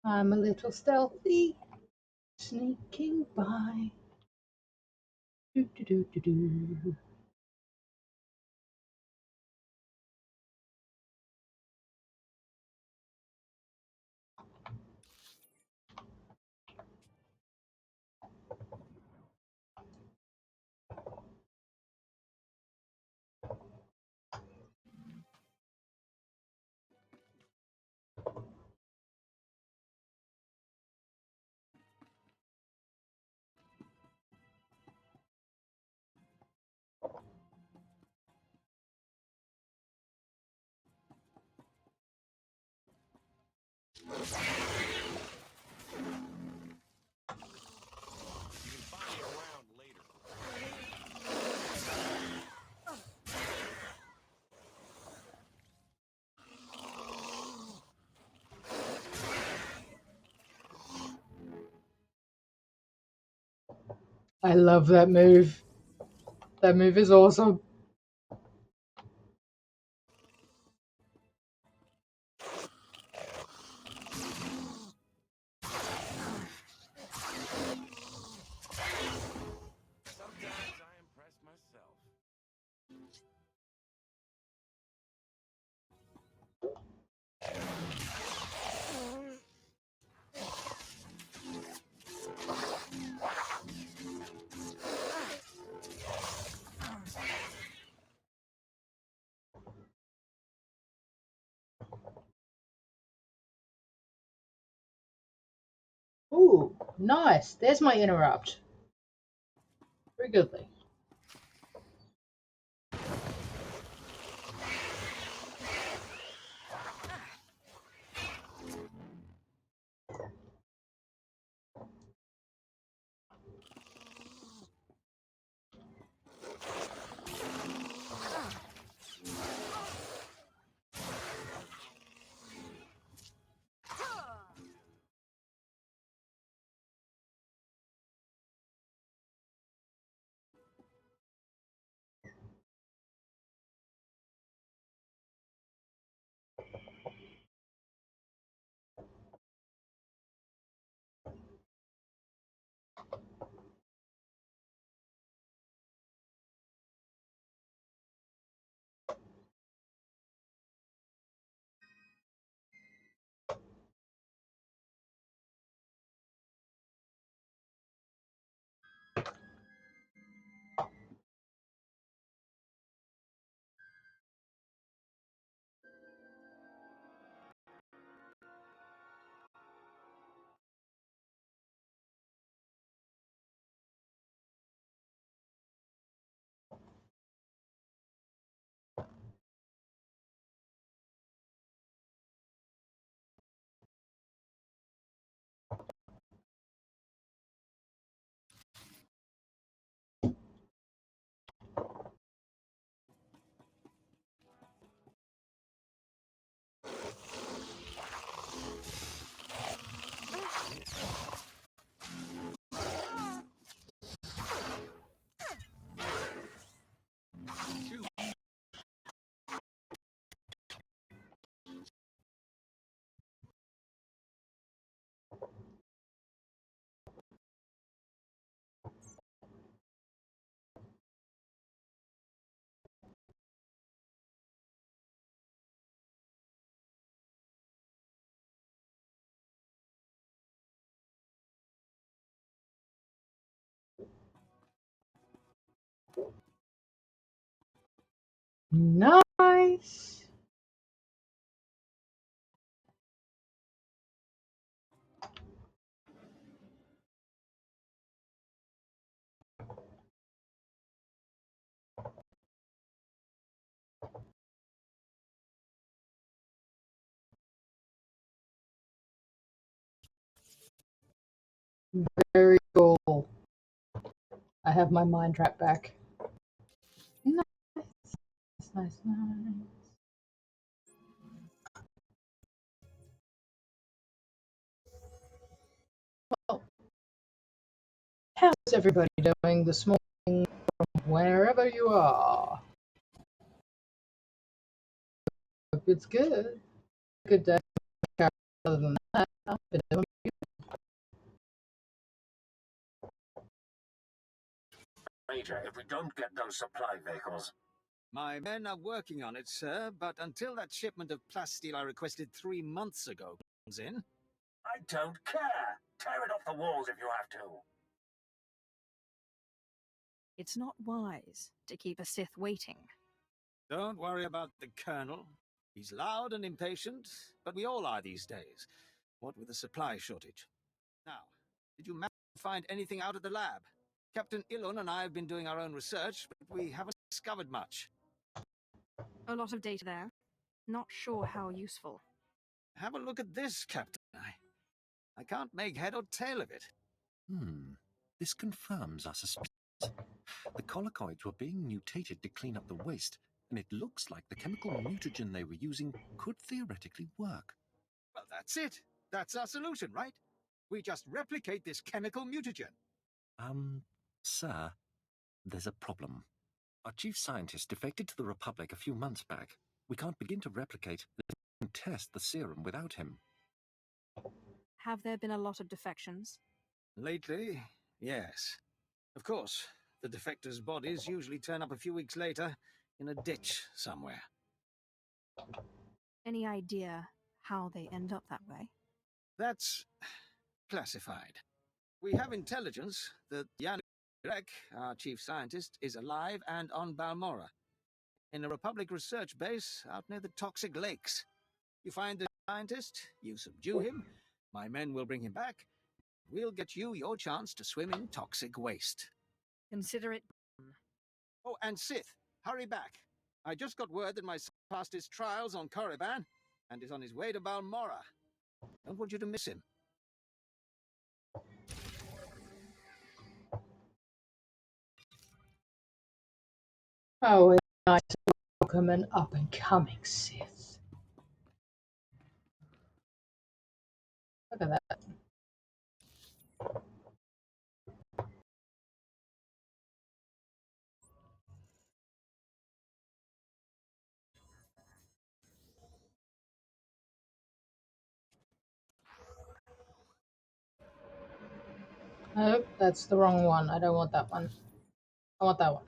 I'm a little stealthy, sneaking by. Do, do, do, do, do. I love that move. That move is awesome. Ooh, nice. There's my interrupt. Very goodly. Nice. Very cool. I have my mind trap back. Nice, nice, nice. Well, how's everybody doing this morning from wherever you are? Hope it's good. Good day. Other than that. Major, if we don't get those supply vehicles. My men are working on it, sir, but until that shipment of plasteel I requested 3 months ago comes in... I don't care! Tear it off the walls if you have to! It's not wise to keep a Sith waiting. Don't worry about the Colonel. He's loud and impatient, but we all are these days, what with the supply shortage. Now, did you manage to find anything out of the lab? Captain Ilon and I have been doing our own research, but we haven't discovered much. A lot of data there. Not sure how useful. Have a look at this, Captain. I can't make head or tail of it. This confirms our suspicions. The collocoids were being mutated to clean up the waste, and it looks like the chemical mutagen they were using could theoretically work. Well, that's it. That's our solution, right? We just replicate this chemical mutagen. Sir, there's a problem. Our chief scientist defected to the Republic a few months back. We can't begin to replicate and test the serum without him. Have there been a lot of defections? Lately, yes. Of course, the defectors' bodies usually turn up a few weeks later in a ditch somewhere. Any idea how they end up that way? That's classified. We have intelligence that Jan Grek, our chief scientist, is alive and on Balmora, in a Republic research base out near the toxic lakes. You find the scientist, you subdue him, my men will bring him back. We'll get you your chance to swim in toxic waste. Consider it done. Oh, and Sith, hurry back. I just got word that my son passed his trials on Korriban and is on his way to Balmora. Don't want you to miss him. Oh, it's nice to welcome an up-and-coming Sith. Look at that. Nope, that's the wrong one. I don't want that one. I want that one.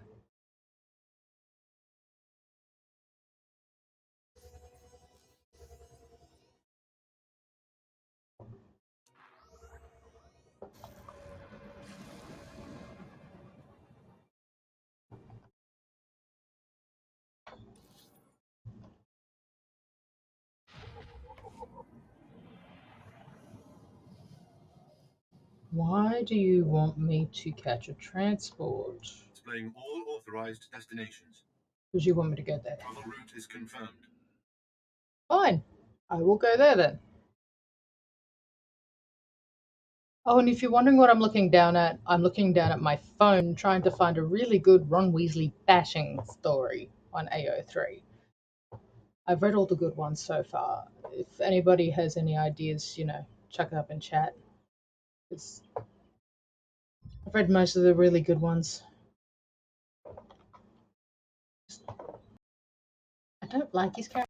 Why do you want me to catch a transport? Displaying all authorized destinations. Because you want me to go there. Travel route is confirmed. Fine. I will go there then. Oh, and if you're wondering what I'm looking down at, I'm looking down at my phone trying to find a really good Ron Weasley bashing story on AO3. I've read all the good ones so far. If anybody has any ideas, chuck it up in chat. I've read most of the really good ones. I don't like his character.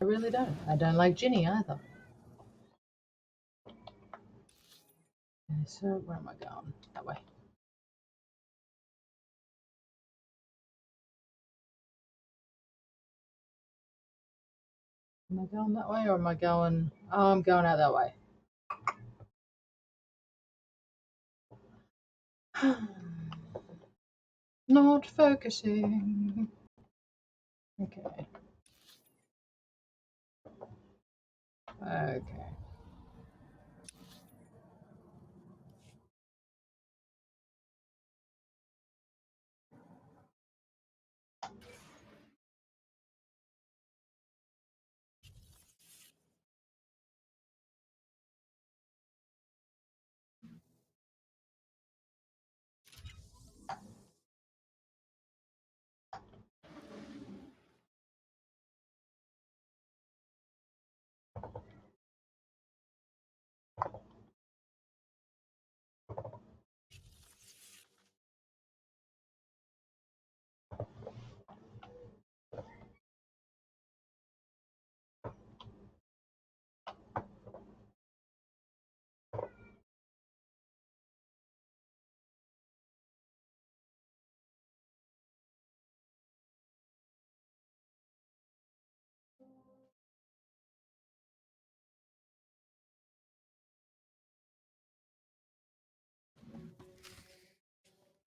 I really don't. I don't like Ginny either. Okay, so where am I going? That way. Am I going that way or am I going... Oh, I'm going out that way. Not focusing. Okay. Okay.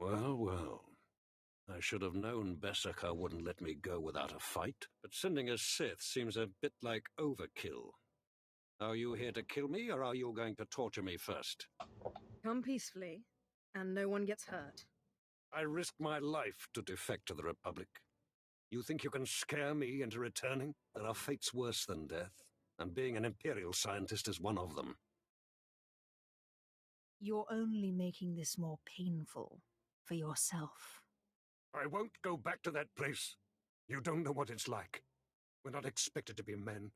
Well, well. I should have known Bessaker wouldn't let me go without a fight, but sending a Sith seems a bit like overkill. Are you here to kill me, or are you going to torture me first? Come peacefully, and no one gets hurt. I risked my life to defect to the Republic. You think you can scare me into returning? There are fates worse than death, and being an Imperial scientist is one of them. You're only making this more painful for yourself. I won't go back to that place. You don't know what it's like. We're not expected to be men.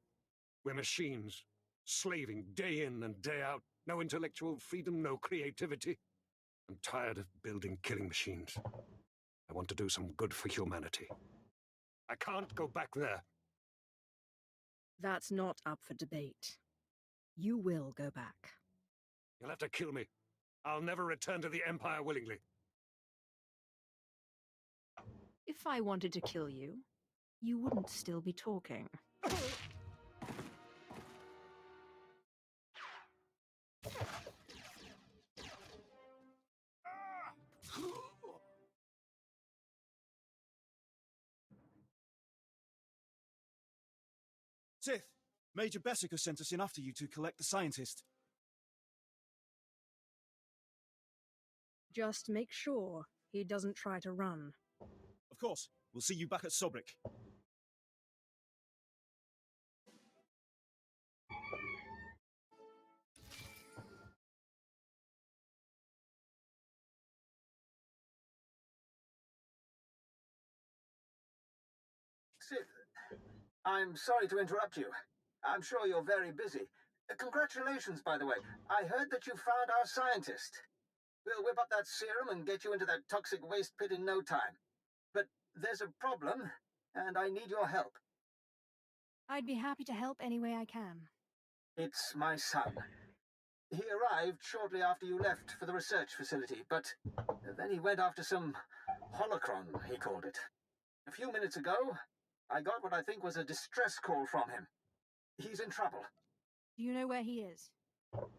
We're machines, slaving day in and day out. No intellectual freedom, no creativity. I'm tired of building killing machines. I want to do some good for humanity. I can't go back there. That's not up for debate. You will go back. You'll have to kill me. I'll never return to the Empire willingly. If I wanted to kill you, you wouldn't still be talking. Sith, Major Bessica sent us in after you to collect the scientist. Just make sure he doesn't try to run. Of course, we'll see you back at Sobrick. Sith, I'm sorry to interrupt you. I'm sure you're very busy. Congratulations, by the way. I heard that you found our scientist. We'll whip up that serum and get you into that toxic waste pit in no time. But there's a problem, and I need your help. I'd be happy to help any way I can. It's my son. He arrived shortly after you left for the research facility, but then he went after some holocron, he called it. A few minutes ago, I got what I think was a distress call from him. He's in trouble. Do you know where he is?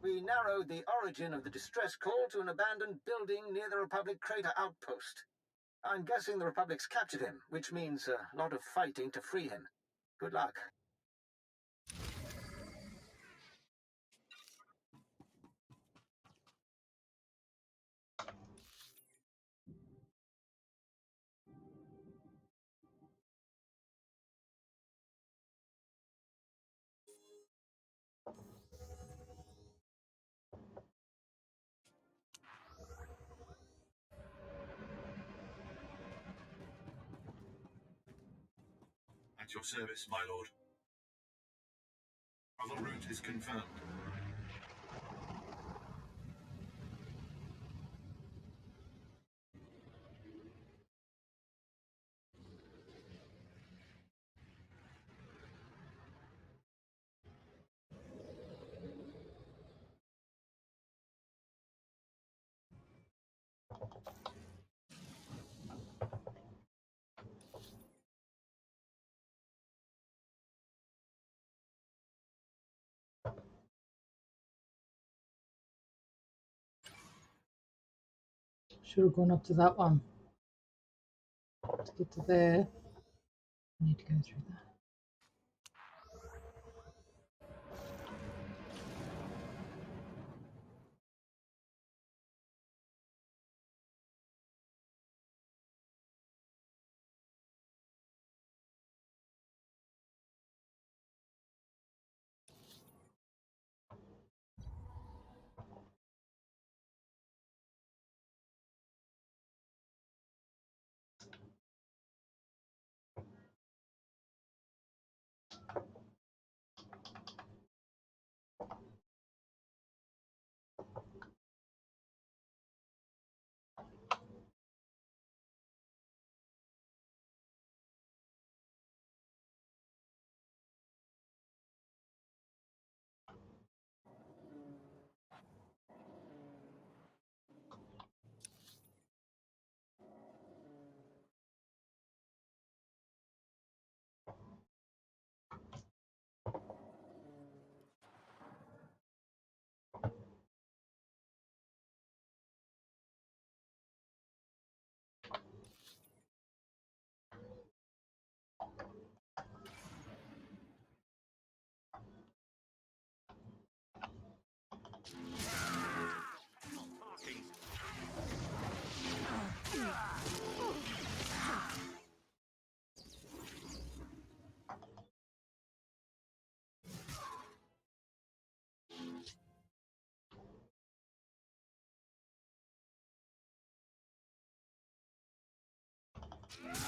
We narrowed the origin of the distress call to an abandoned building near the Republic crater outpost. I'm guessing the Republic's captured him, which means a lot of fighting to free him. Good luck. At your service, my lord. Travel route is confirmed. Should have gone up to that one. To get to there, I need to go through that. Sometimes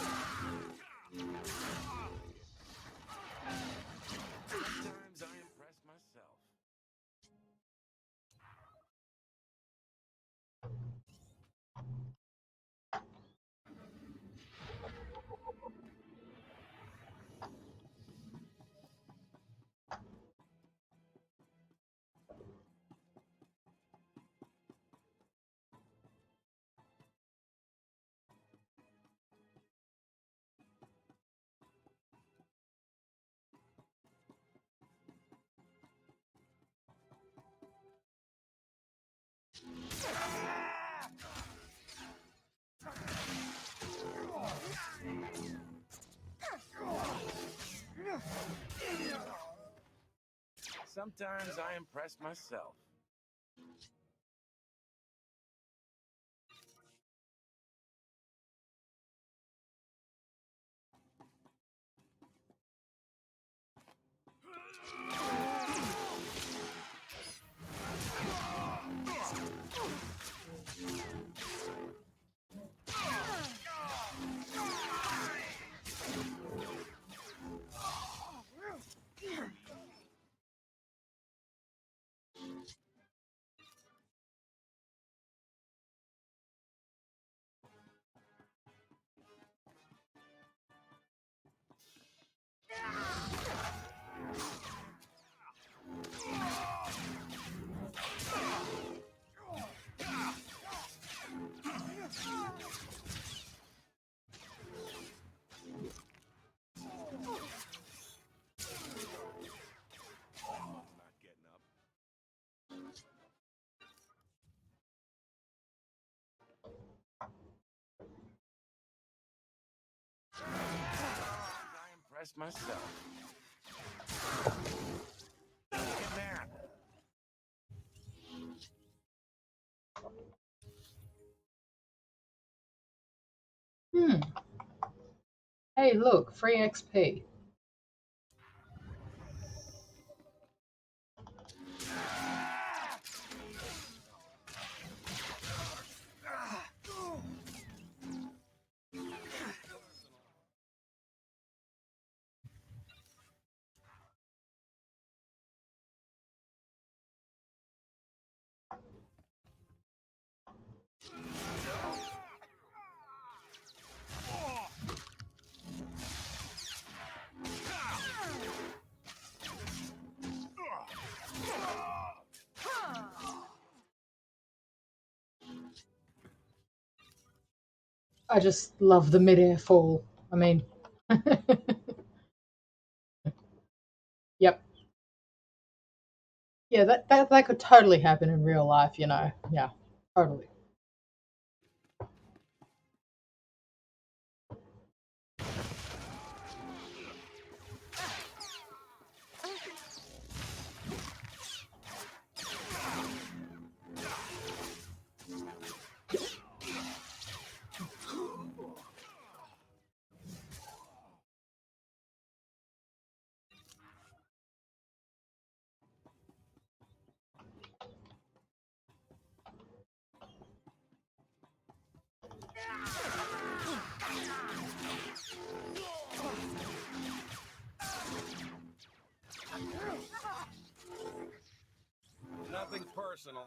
I impress myself. Sometimes I impress myself. Not getting up. I impress myself. Look at that. Hmm. Hey, look, free XP. I just love the mid-air fall. I mean, yep. Yeah, that could totally happen in real life, you know. Yeah, totally. Nothing personal.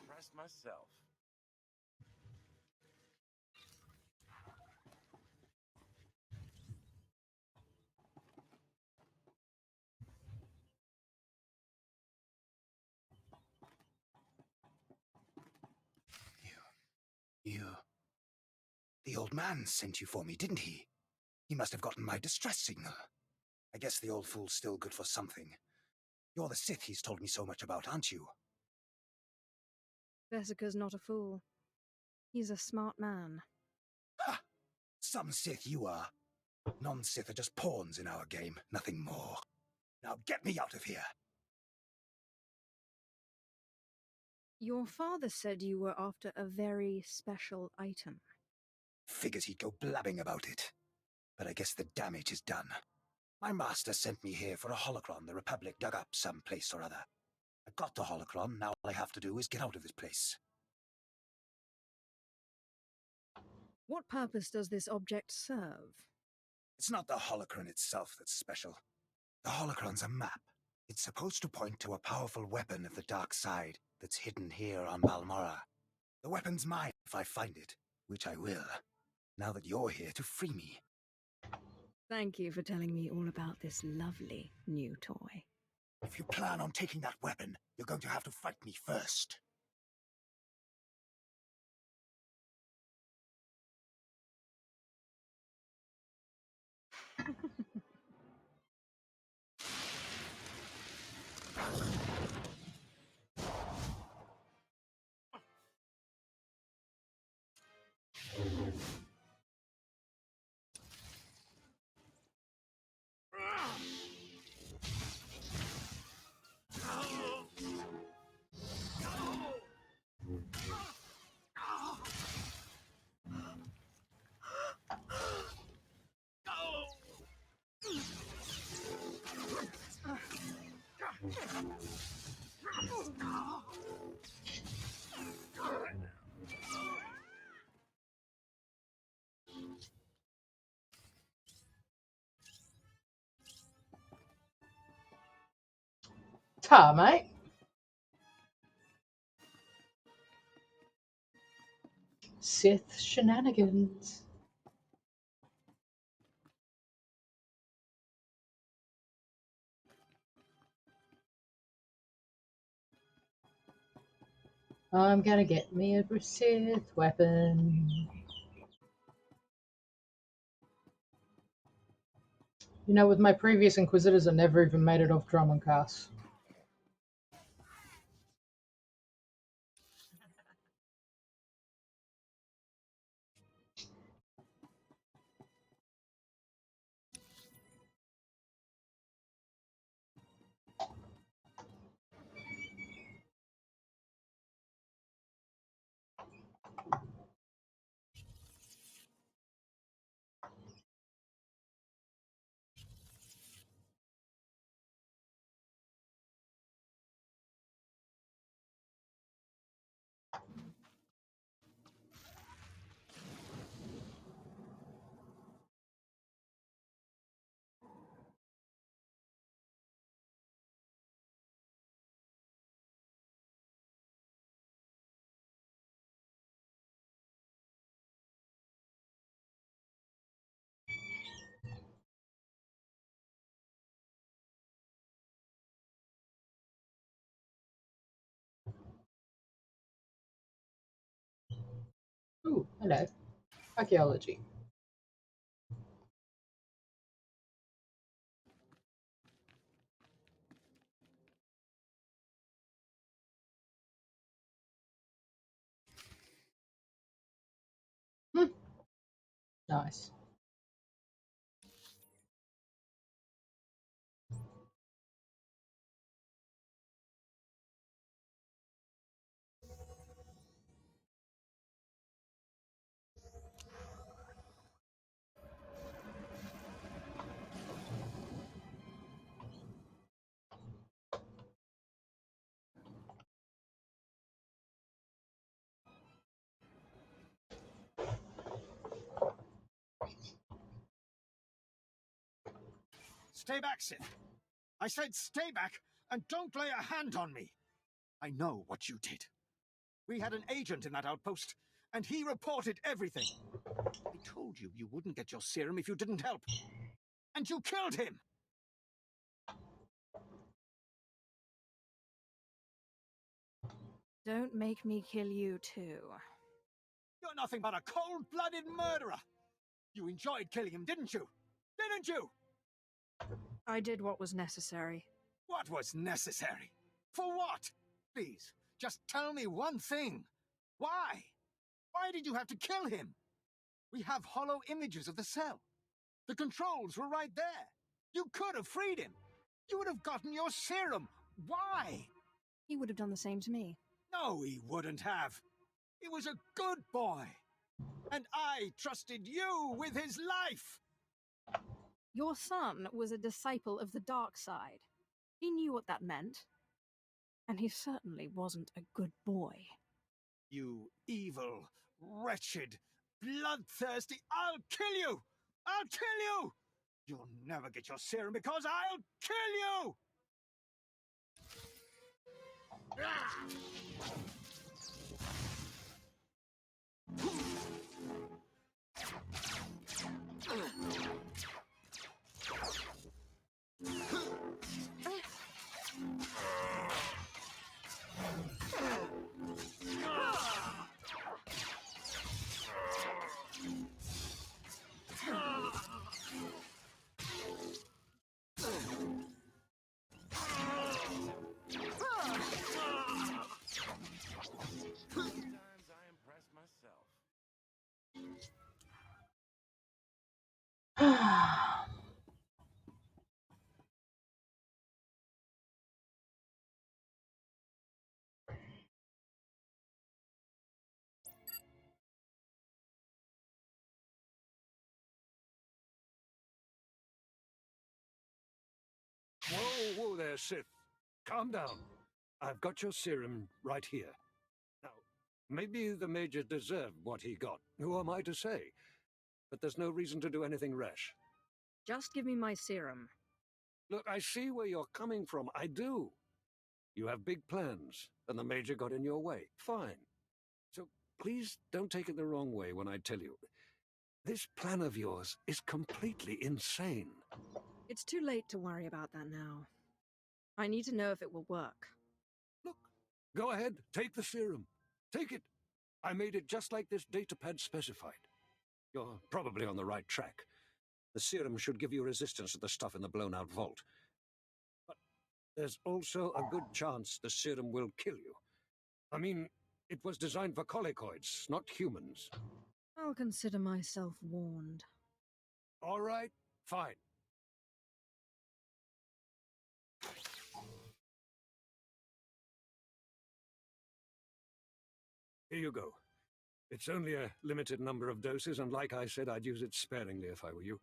Impressed myself. You... The old man sent you for me, didn't he? He must have gotten my distress signal. I guess the old fool's still good for something. You're the Sith he's told me so much about, aren't you? Vesica's not a fool. He's a smart man. Ha! Some Sith you are. Non-Sith are just pawns in our game, nothing more. Now get me out of here! Your father said you were after a very special item. Figures he'd go blabbing about it. But I guess the damage is done. My master sent me here for a holocron the Republic dug up someplace or other. I got the holocron, now all I have to do is get out of this place. What purpose does this object serve? It's not the holocron itself that's special. The holocron's a map. It's supposed to point to a powerful weapon of the dark side that's hidden here on Balmorra. The weapon's mine if I find it, which I will, now that you're here to free me. Thank you for telling me all about this lovely new toy. If you plan on taking that weapon, you're going to have to fight me first. Ta, mate. Sith shenanigans. I'm gonna get me a Sith weapon. You know, with my previous Inquisitors, I never even made it off Drummond Cast. Ooh, hello. Archaeology. Hmm. Nice. Stay back, Sith. I said stay back and don't lay a hand on me. I know what you did. We had an agent in that outpost, and he reported everything. I told you you wouldn't get your serum if you didn't help. And you killed him! Don't make me kill you too. You're nothing but a cold-blooded murderer! You enjoyed killing him, didn't you? Didn't you? I did what was necessary. What was necessary? For what? Please, just tell me one thing. Why? Why did you have to kill him? We have hollow images of the cell. The controls were right there. You could have freed him. You would have gotten your serum. Why? He would have done the same to me. No, he wouldn't have. He was a good boy. And I trusted you with his life. Your son was a disciple of the dark side. He knew what that meant. And he certainly wasn't a good boy. You evil, wretched, bloodthirsty... I'll kill you! I'll kill you! You'll never get your serum because I'll kill you! Whoa there, Sith. Calm down. I've got your serum right here. Now, maybe the Major deserved what he got. Who am I to say? But there's no reason to do anything rash. Just give me my serum. Look, I see where you're coming from. I do. You have big plans, and the Major got in your way. Fine. So please don't take it the wrong way when I tell you. This plan of yours is completely insane. It's too late to worry about that now. I need to know if it will work. Look, go ahead, take the serum. Take it. I made it just like this datapad specified. You're probably on the right track. The serum should give you resistance to the stuff in the blown-out vault. But there's also a good chance the serum will kill you. I mean, it was designed for colicoids, not humans. I'll consider myself warned. All right, fine. Here you go. It's only a limited number of doses, and like I said, I'd use it sparingly if I were you.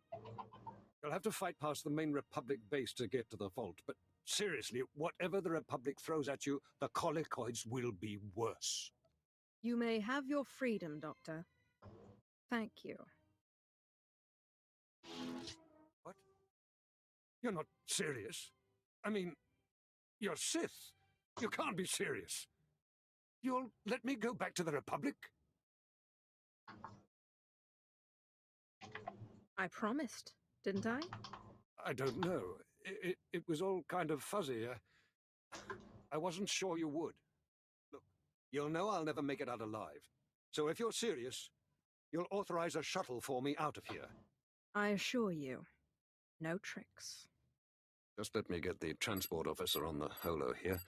You'll have to fight past the main Republic base to get to the vault, but seriously, whatever the Republic throws at you, the colicoids will be worse. You may have your freedom, Doctor. Thank you. What? You're not serious? I mean, you're Sith. You can't be serious. You'll let me go back to the Republic? I promised, didn't I? I don't know. It was all kind of fuzzy. I wasn't sure you would. Look, you'll know I'll never make it out alive. So if you're serious, you'll authorize a shuttle for me out of here. I assure you, no tricks. Just let me get the transport officer on the holo here.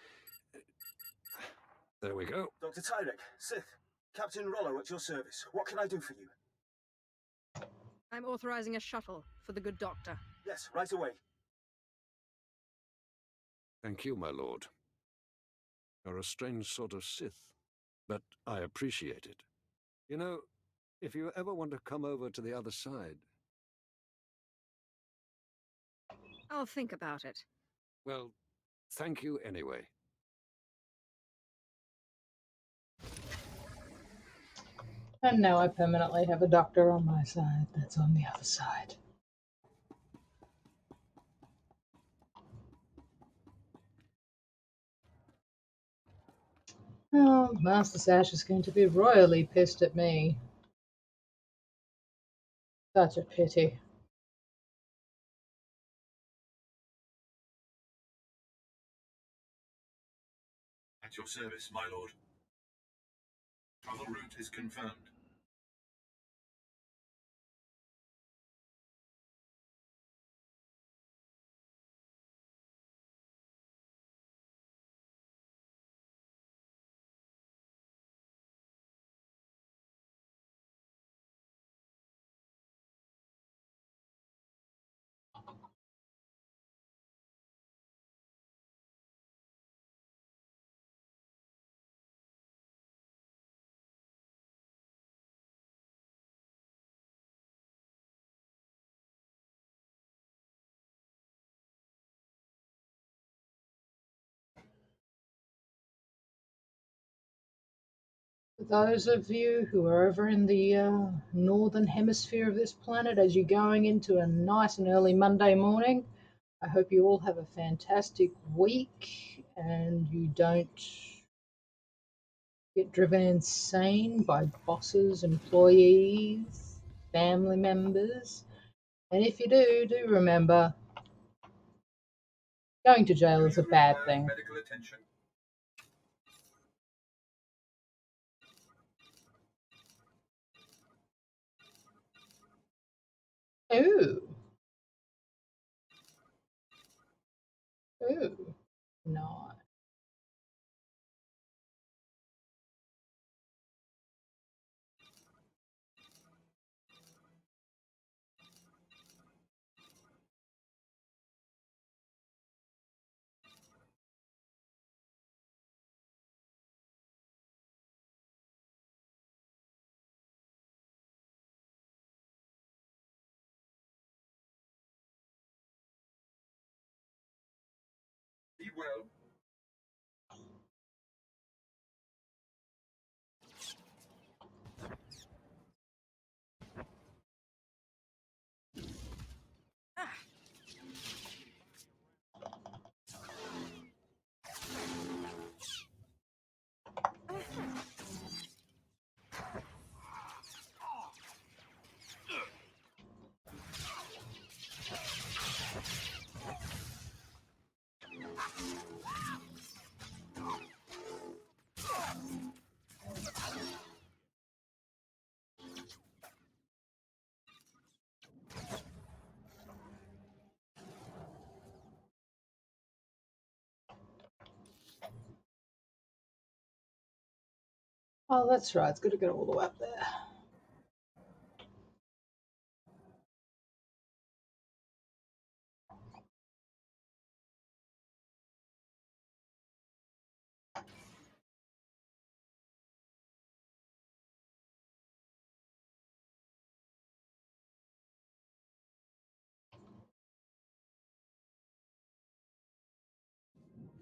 There we go. Dr. Tyrek, Sith, Captain Rollo at your service. What can I do for you? I'm authorizing a shuttle for the good doctor. Yes, right away. Thank you, my lord. You're a strange sort of Sith, but I appreciate it. You know, if you ever want to come over to the other side... I'll think about it. Well, thank you anyway. And now I permanently have a doctor on my side that's on the other side. Oh, Master Sash is going to be royally pissed at me. Such a pity. At your service, my lord. Travel route is confirmed. For those of you who are over in the northern hemisphere of this planet, as you're going into a nice and early Monday morning, I hope you all have a fantastic week and you don't get driven insane by bosses, employees, family members. And if you do remember, going to jail is a bad thing. Medical attention. Ooh. Ooh. No. Be well. Oh, that's right. It's got to get all the way up there.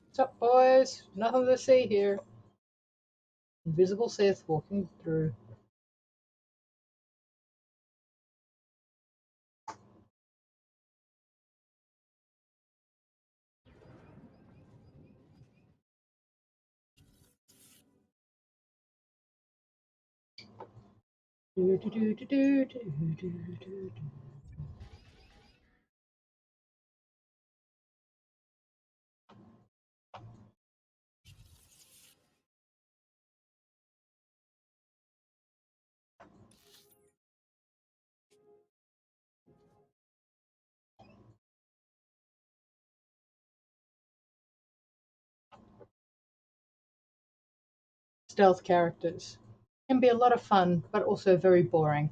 What's up, boys? Nothing to see here. Invisible Sith walking through. Do, do, do, do, do, do, do, do. Stealth characters can be a lot of fun, but also very boring.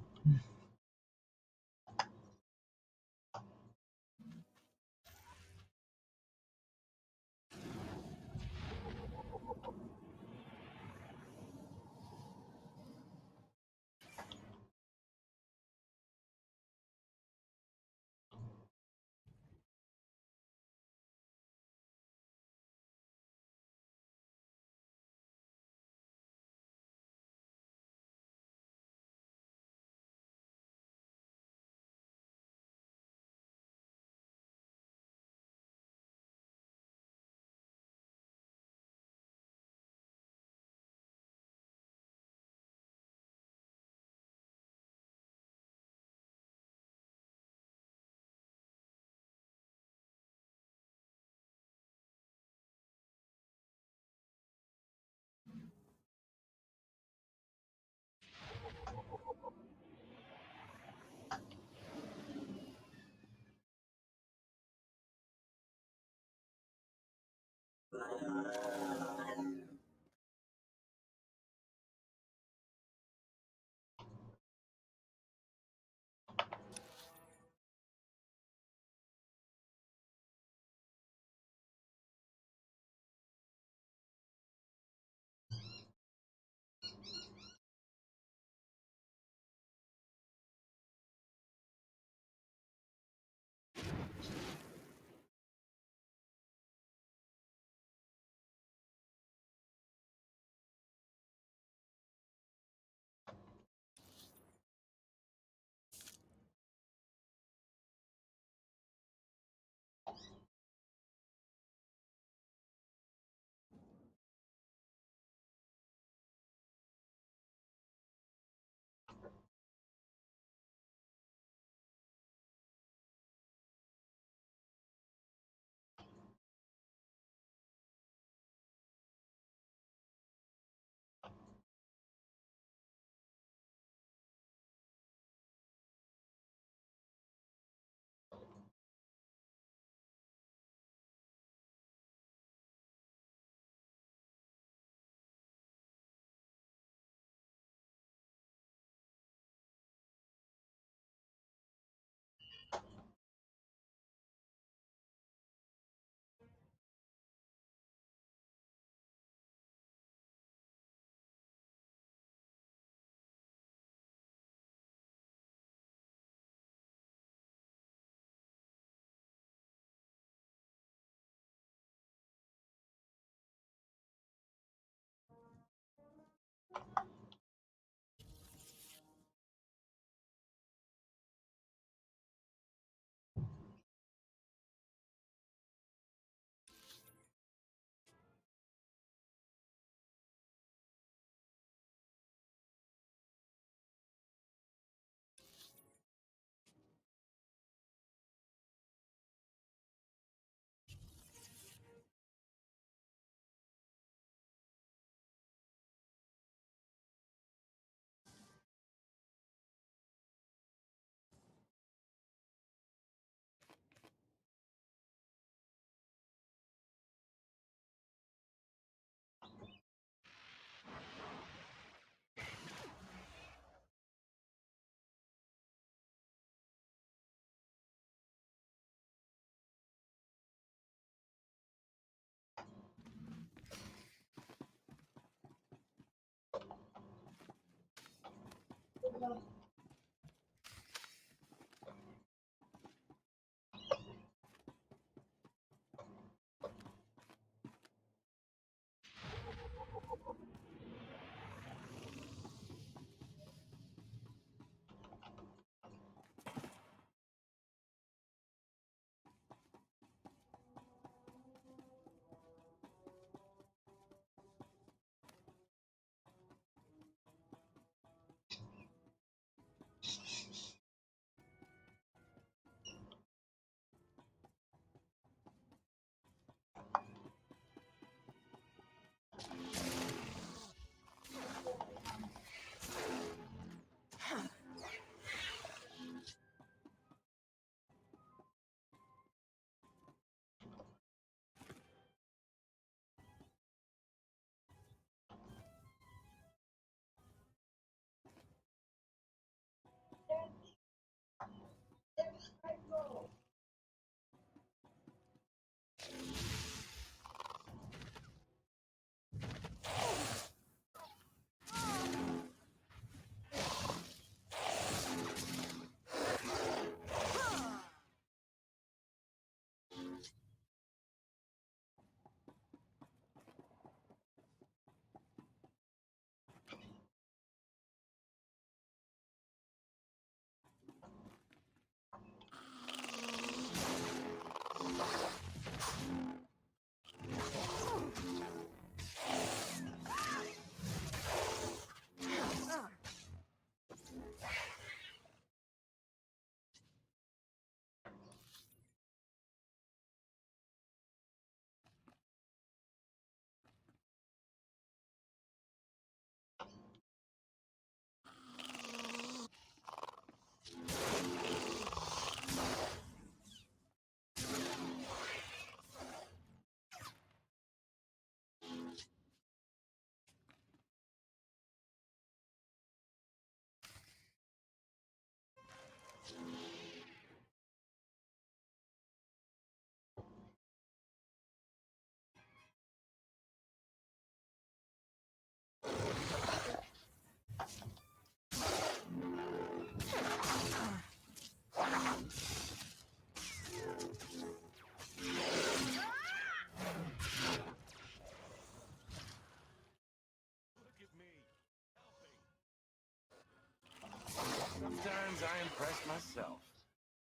means I impressed myself.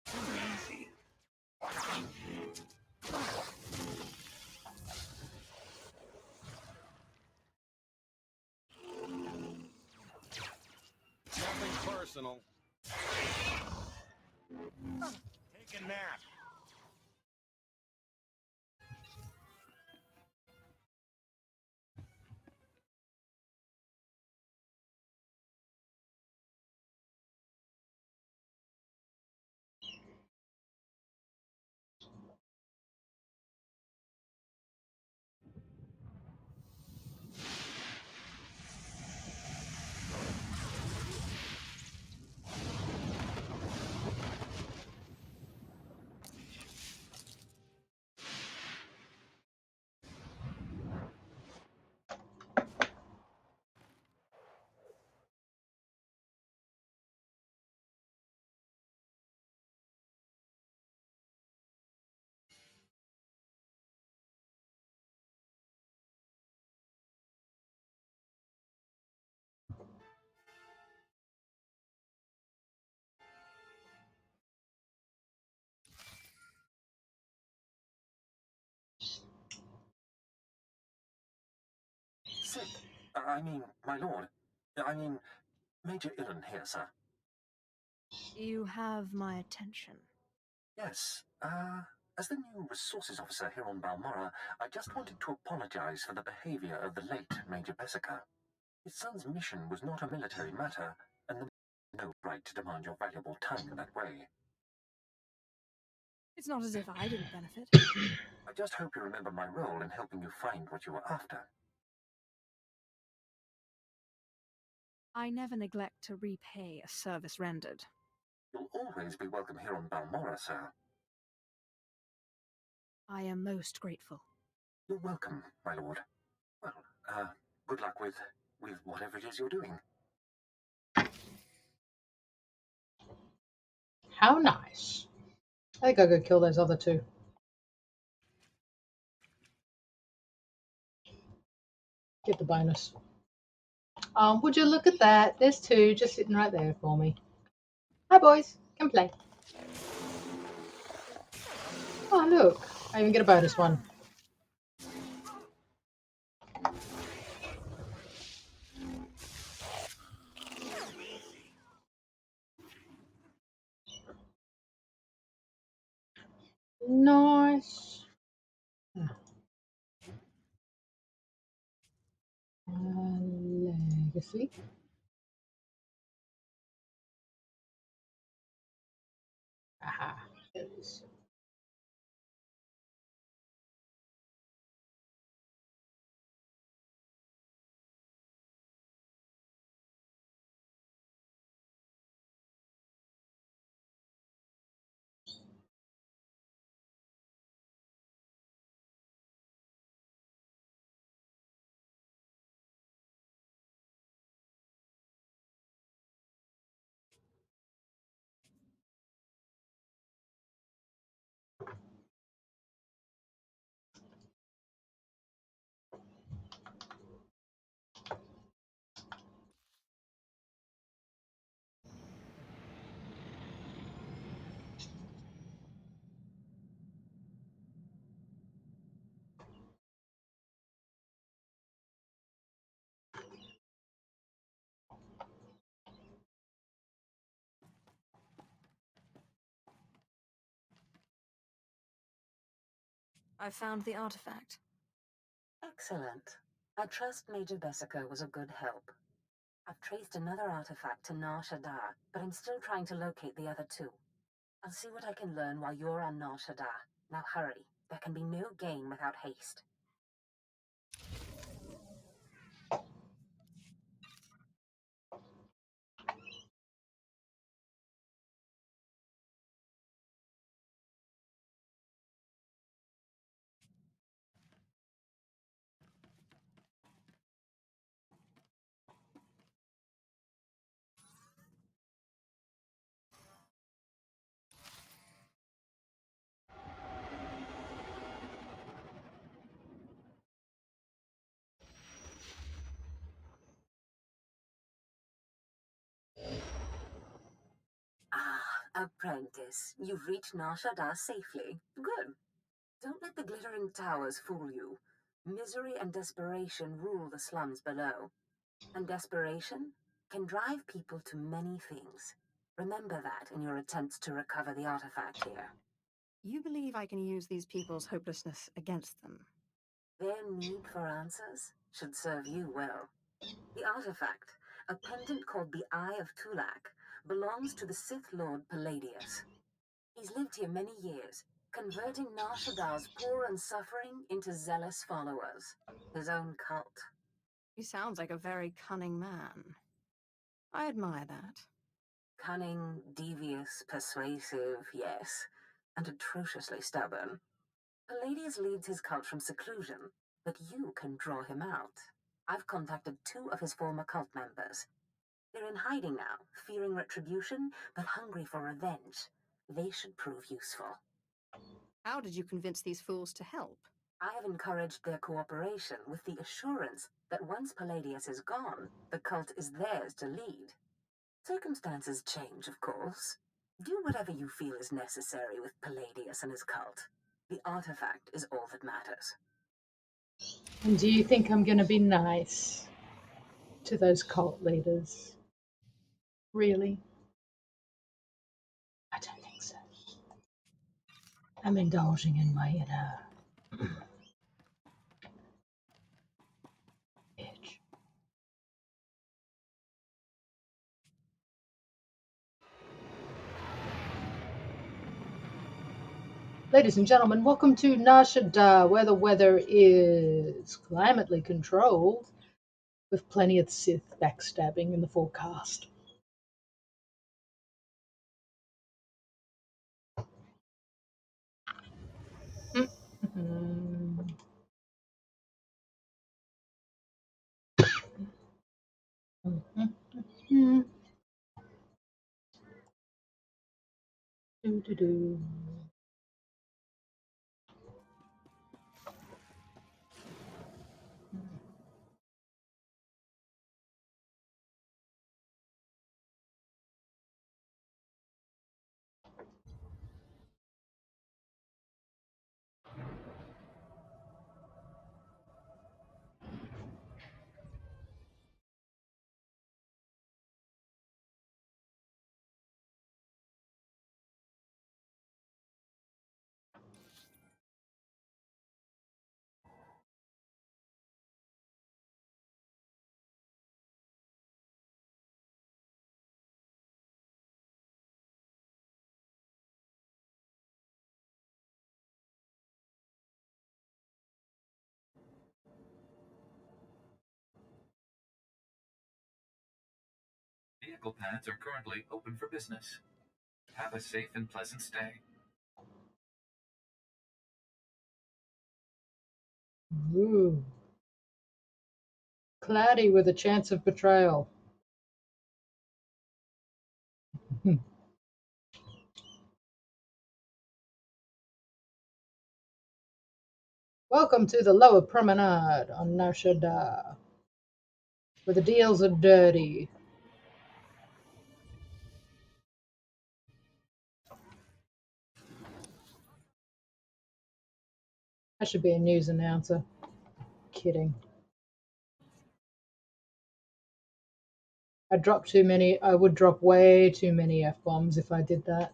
Easy. Nothing personal. Take a nap. Sith, I mean, my lord. I mean, Major Illen here, sir. You have my attention. Yes, as the new resources officer here on Balmorra, I just wanted to apologize for the behavior of the late Major Bessica. His son's mission was not a military matter, and the no right to demand your valuable time in that way. It's not as if I didn't benefit. I just hope you remember my role in helping you find what you were after. I never neglect to repay a service rendered. You'll always be welcome here on Balmorra, sir. I am most grateful. You're welcome, my lord. Well, good luck with whatever it is you're doing. How nice. I think I'll go kill those other two. Get the bonus. Would you look at that? There's two just sitting right there for me. Hi, boys. Come play. Oh, look. I even get a bonus one. Nice. Legacy. Aha. There it is. I found the artifact. Excellent. I trust Major Bessica was a good help. I've traced another artifact to Nar Shaddaa, but I'm still trying to locate the other two. I'll see what I can learn while you're on Nar Shaddaa. Now hurry. There can be no gain without haste. Apprentice, you've reached Nar Shaddaa safely. Good. Don't let the glittering towers fool you. Misery and desperation rule the slums below. And desperation can drive people to many things. Remember that in your attempts to recover the artifact here. You believe I can use these people's hopelessness against them? Their need for answers should serve you well. The artifact, a pendant called the Eye of Tulak, belongs to the Sith Lord Palladius. He's lived here many years, converting Nar Shaddaa's poor and suffering into zealous followers. His own cult. He sounds like a very cunning man. I admire that. Cunning, devious, persuasive, yes, and atrociously stubborn. Palladius leads his cult from seclusion, but you can draw him out. I've contacted 2 of his former cult members. They're in hiding now, fearing retribution, but hungry for revenge. They should prove useful. How did you convince these fools to help? I have encouraged their cooperation with the assurance that once Palladius is gone, the cult is theirs to lead. Circumstances change, of course. Do whatever you feel is necessary with Palladius and his cult. The artifact is all that matters. And do you think I'm going to be nice to those cult leaders? Really? I don't think so. I'm indulging in my inner itch. Ladies and gentlemen, welcome to Nar Shaddaa, where the weather is climately controlled, with plenty of Sith backstabbing in the forecast. Do-do-do. Vehicle paths are currently open for business. Have a safe and pleasant stay. Ooh. Cloudy with a chance of betrayal. Welcome to the Lower Promenade on Nar Shaddaa, where the deals are dirty. I should be a news announcer. Kidding. I would drop way too many F-bombs if I did that.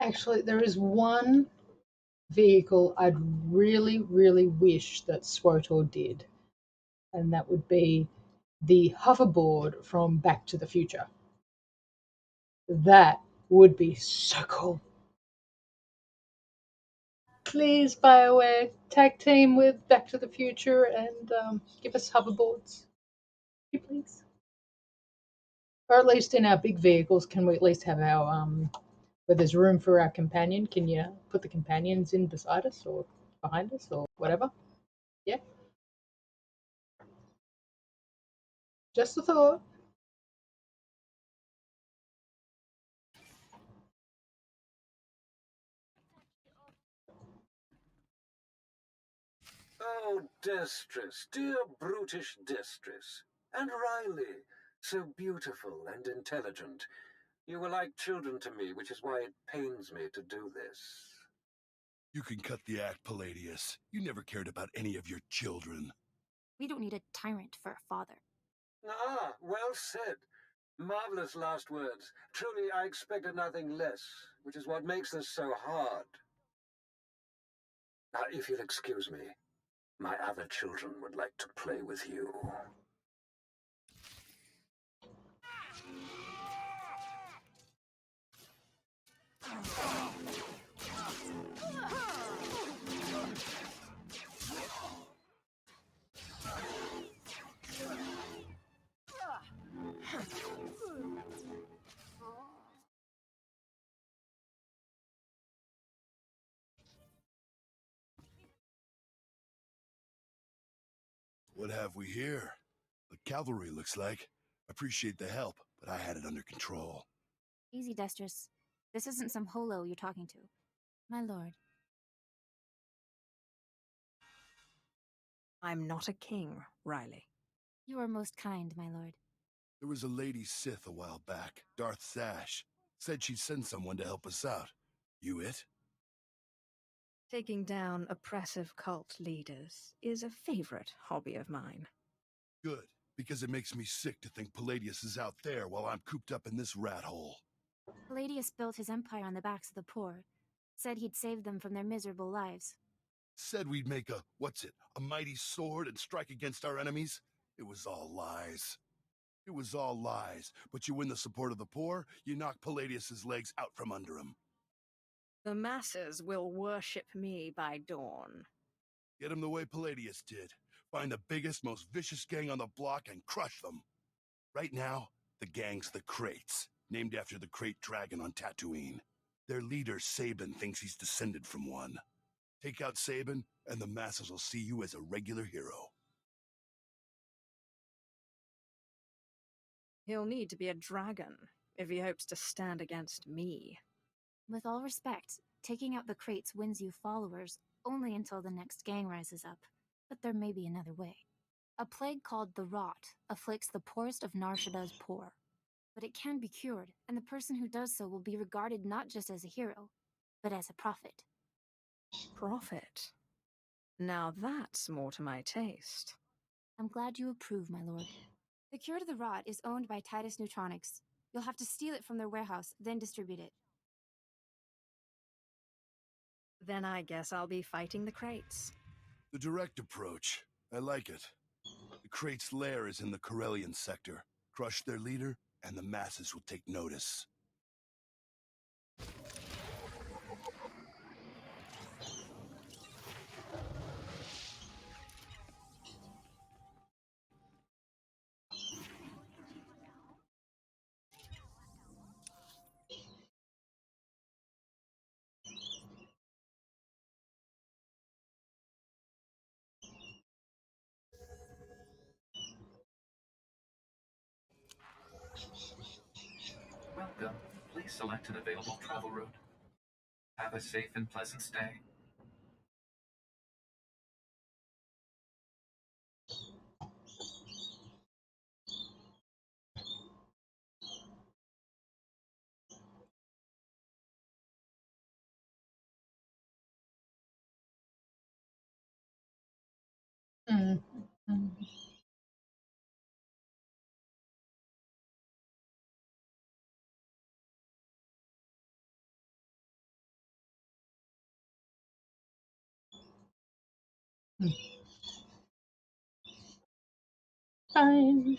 Actually, there is one vehicle I'd really, really wish that SWTOR did, and that would be the hoverboard from Back to the Future. That would be so cool. Please, BioWare, tag team with Back to the Future and give us hoverboards. Can you please? Or at least in our big vehicles, can we at least have our where there's room for our companion? Can you put the companions in beside us or behind us or whatever? Yeah, just a thought. Oh, Destress, dear brutish Destress. And Riley, so beautiful and intelligent. You were like children to me, which is why it pains me to do this. You can cut the act, Palladius. You never cared about any of your children. We don't need a tyrant for a father. Ah, well said. Marvelous last words. Truly, I expected nothing less, which is what makes this so hard. Now, if you'll excuse me, my other children would like to play with you. What have we here? The cavalry, looks like. Appreciate the help, but I had it under control. Easy, Destress. This isn't some holo you're talking to. My lord. I'm not a king, Riley. You are most kind, my lord. There was a lady Sith a while back, Darth Sash. Said she'd send someone to help us out. You it? Taking down oppressive cult leaders is a favorite hobby of mine. Good, because it makes me sick to think Palladius is out there while I'm cooped up in this rat hole. Palladius built his empire on the backs of the poor. Said he'd save them from their miserable lives. Said we'd make a mighty sword and strike against our enemies? It was all lies. It was all lies, but you win the support of the poor, you knock Palladius's legs out from under him. The masses will worship me by dawn. Get him the way Palladius did. Find the biggest, most vicious gang on the block and crush them. Right now, the gang's the Kraits, named after the Krayt dragon on Tatooine. Their leader, Sabin, thinks he's descended from one. Take out Sabin, and the masses will see you as a regular hero. He'll need to be a dragon if he hopes to stand against me. With all respect, taking out the Kraits wins you followers only until the next gang rises up. But there may be another way. A plague called the Rot afflicts the poorest of Nar Shaddaa's poor. But it can be cured, and the person who does so will be regarded not just as a hero, but as a prophet. Prophet? Now that's more to my taste. I'm glad you approve, my lord. The cure to the Rot is owned by Titus Neutronics. You'll have to steal it from their warehouse, then distribute it. Then I guess I'll be fighting the Kraits. The direct approach. I like it. The Krait's lair is in the Corellian sector. Crush their leader, and the masses will take notice. Welcome. Please select an available travel route. Have a safe and pleasant stay. Mm. Mm. Mm. Fine.